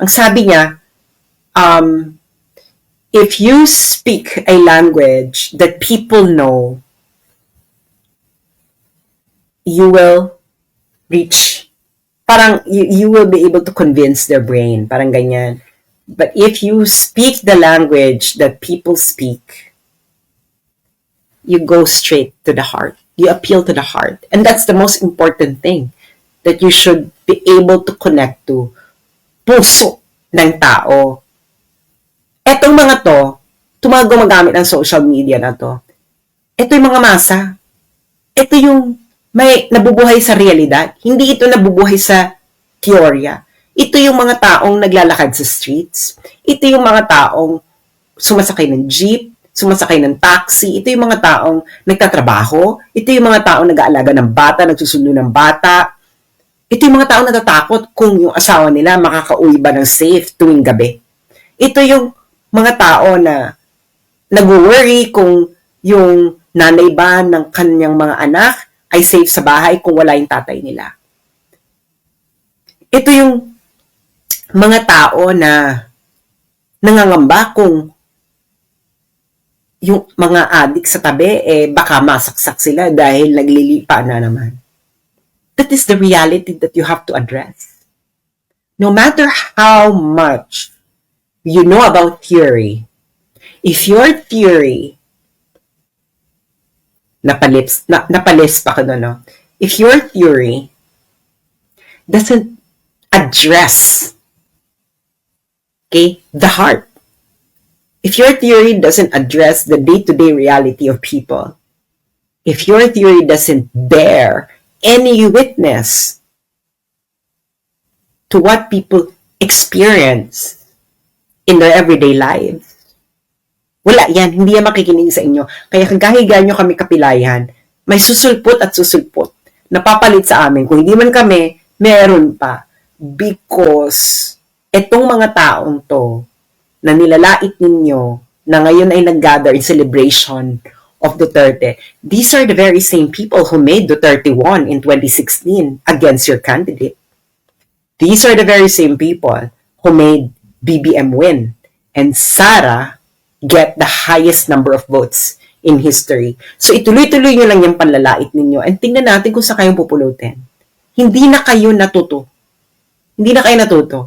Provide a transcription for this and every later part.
Ang sabi niya, if you speak a language that people know, you will reach, parang you will be able to convince their brain, parang ganyan. But if you speak the language that people speak, you go straight to the heart. You appeal to the heart. And that's the most important thing that you should be able to connect to. Puso ng tao. Etong mga to mga gumagamit ng social media na to, ito yung mga masa. Ito yung may nabubuhay sa realidad. Hindi ito nabubuhay sa teorya. Ito yung mga taong naglalakad sa streets. Ito yung mga taong sumasakay ng jeep, sumasakay ng taxi. Ito yung mga taong nagtatrabaho. Ito yung mga taong nag-aalaga ng bata, nagsusundo ng bata. Ito yung mga taong natatakot kung yung asawa nila makakauwi ba ng safe tuwing gabi. Ito yung mga tao na nag-worry kung yung nanay ba ng kanyang mga anak ay safe sa bahay kung wala yung tatay nila. Ito yung mga tao na nangangamba kung yung mga adik sa tabi, baka masaksak sila dahil naglilipa na naman. That is the reality that you have to address. No matter how much you know about theory, if your theory, napalis pa ko no? If your theory doesn't address, the heart, if your theory doesn't address the day-to-day reality of people, if your theory doesn't bear any witness to what people experience in their everyday lives, wala yan, hindi yan makikinig sa inyo. Kaya kagahiga nyo kami kapilayan, may susulpot at susulpot. Napapalit sa amin. Kung hindi man kami, meron pa. Because etong mga taong to na nilalait ninyo na ngayon ay nag-gather in celebration of Duterte, these are the very same people who made Duterte won in 2016 against your candidate. These are the very same people who made BBM win and Sara get the highest number of votes in history. So ituloy-tuloy nyo lang yung panlalait ninyo and tingnan natin kung saan kayong pupulutin. Hindi na kayo natuto. Hindi na kayo natuto.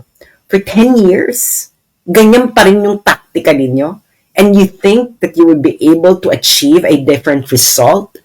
For 10 years, ganyan pa rin yung taktika ninyo and you think that you will be able to achieve a different result